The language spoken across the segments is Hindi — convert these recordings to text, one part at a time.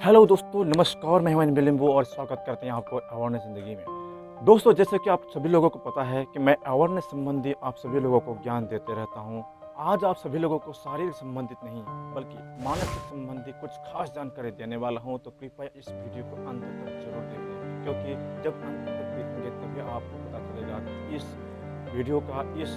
हेलो दोस्तों, नमस्कार। मैं हूं बिलिम्बो और स्वागत करते हैं आपको अवेयरनेस ज़िंदगी में। दोस्तों, जैसे कि आप सभी लोगों को पता है कि मैं अवेयरनेस संबंधी आप सभी लोगों को ज्ञान देते रहता हूं। आज आप सभी लोगों को शारीरिक संबंधित नहीं बल्कि मानसिक संबंधी कुछ खास जानकारी देने वाला हूं, तो कृपया इस वीडियो को अंत तक जरूर देखें, क्योंकि जब अंत तक देखेंगे तभी आपको पता चलेगा कि इस वीडियो का, इस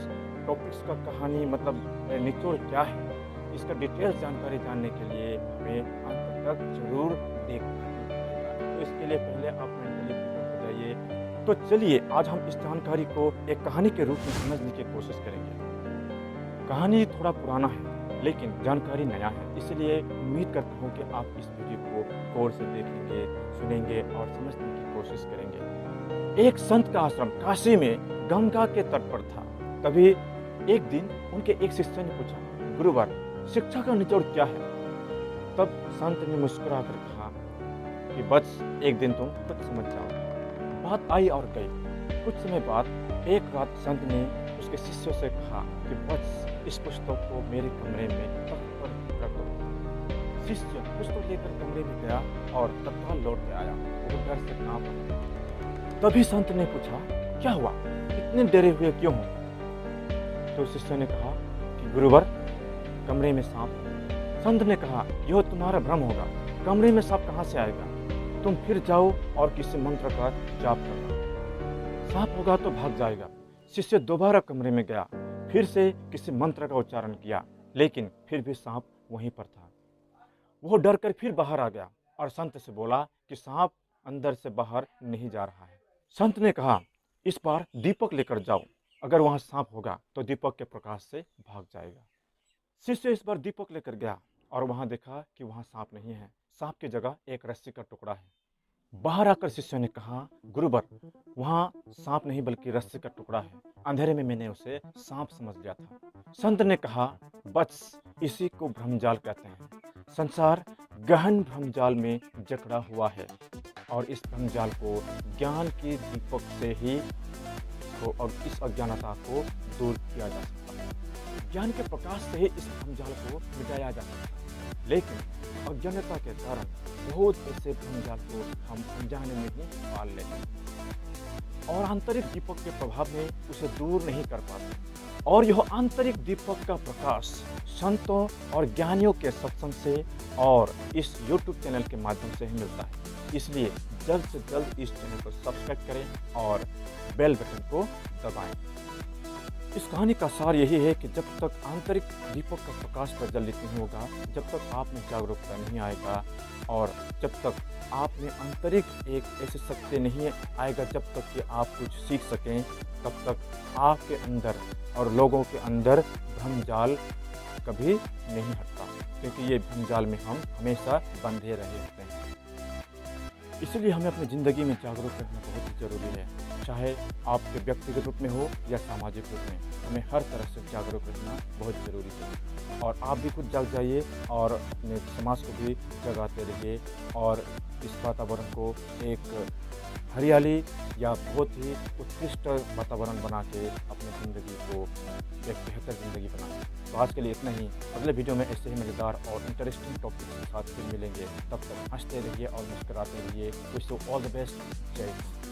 टॉपिक्स का कहानी मतलब निचोड़ क्या है। इसका डिटेल्स जानकारी जानने के लिए हमें अंत तक जरूर देखना ही पड़ेगा। तो इसके लिए पहले आप मेंटली प्रिपेयर हो जाइए। तो चलिए, आज हम इस जानकारी को एक कहानी के रूप में समझने की कोशिश करेंगे। कहानी थोड़ा पुराना है लेकिन जानकारी नया है, इसलिए उम्मीद करता हूँ कि आप इस वीडियो को गौर से देखेंगे, सुनेंगे और समझने की कोशिश करेंगे। एक संत का आश्रम काशी में गंगा के तट पर था। तभी एक दिन उनके एक शिष्य ने पूछा, गुरुवर, शिक्षा का निचोड़ क्या है? तब संत ने मुस्कुराकर कहा कि बस एक दिन तुम खुद समझ जाओ। बात आई और गई। कुछ समय बाद एक रात संत ने उसके शिष्यों से कहा कि बस इस पुस्तक को मेरे कमरे में तख्त पर रख दो। शिष्य पुस्तक लेकर कमरे में गया और तत्काल लौट के आया। वो डर से कांप रहा। तभी संत ने पूछा, क्या हुआ, इतने डरे हुए क्यों हो? तो शिष्य ने कहा कि गुरुवर, कमरे में सांप है। संत ने कहा, यह तुम्हारा भ्रम होगा, कमरे में सांप कहाँ से आएगा? तुम फिर जाओ और किसी मंत्र का जाप करना, सांप होगा तो भाग जाएगा। शिष्य दोबारा कमरे में गया, फिर से किसी मंत्र का उच्चारण किया, लेकिन फिर भी सांप वहीं पर था। वो डर कर फिर बाहर आ गया और संत से बोला कि सांप अंदर से बाहर नहीं जा रहा है। संत ने कहा, इस बार दीपक लेकर जाओ, अगर वहां सांप होगा तो दीपक के प्रकाश से भाग जाएगा। शिष्य इस बार दीपक लेकर गया और वहां देखा कि वहां सांप नहीं है, सांप की जगह एक रस्सी का टुकड़ा है। बाहर आकर शिष्य ने कहा, गुरुवर, वहां सांप नहीं बल्कि रस्सी का टुकड़ा है, अंधेरे में मैंने उसे सांप समझ लिया था। संत ने कहा, बस इसी को भ्रमजाल कहते हैं। संसार गहन भ्रमजाल में जकड़ा हुआ है और इस भ्रमजाल को ज्ञान के दीपक से ही और इस अज्ञानता को दूर किया जा सकता है। ज्ञान के प्रकाश से ही इस भ्रमजाल को मिटाया जा सकता है, लेकिन अज्ञानता के कारण बहुत ऐसे भ्रमजाल को हम अनजाने में ही पाल लेते हैं और आंतरिक दीपक के प्रभाव में उसे दूर नहीं कर पाते। और यह आंतरिक दीपक का प्रकाश संतों और ज्ञानियों के सत्संग से और इस YouTube चैनल के माध्यम से ही मिलता है। इसलिए जल्द से जल्द इस चैनल को सब्सक्राइब करें और बेल बटन को दबाएं। इस कहानी का सार यही है कि जब तक आंतरिक दीपक का प्रकाश प्रज्वलित नहीं होगा, जब तक आप में जागरूकता नहीं आएगा और जब तक आप में आंतरिक एक ऐसी शक्ति नहीं आएगा, जब तक कि आप कुछ सीख सकें, तब तक आपके अंदर और लोगों के अंदर भ्रमजाल कभी नहीं हटता, क्योंकि ये भ्रमजाल में हम हमेशा बंधे रहे होते हैं। इसलिए हमें अपनी ज़िंदगी में जागरूक रहना बहुत ही ज़रूरी है, चाहे आपके व्यक्तिगत रूप में हो या सामाजिक रूप में। हमें हर तरह से जागरूक रहना बहुत ज़रूरी है और आप भी खुद जाग जाइए और अपने समाज को भी जगाते रहिए और इस वातावरण को एक हरियाली या बहुत ही उत्कृष्ट वातावरण बना के अपनी ज़िंदगी को एक बेहतर ज़िंदगी बनाएं। तो आज के लिए इतना ही। अगले वीडियो में ऐसे ही मज़ेदार और इंटरेस्टिंग टॉपिक के साथ फिर मिलेंगे। तब तक हंसते रहिए और मुस्कुराते रहिए। Wish you all the best. जय हिंद।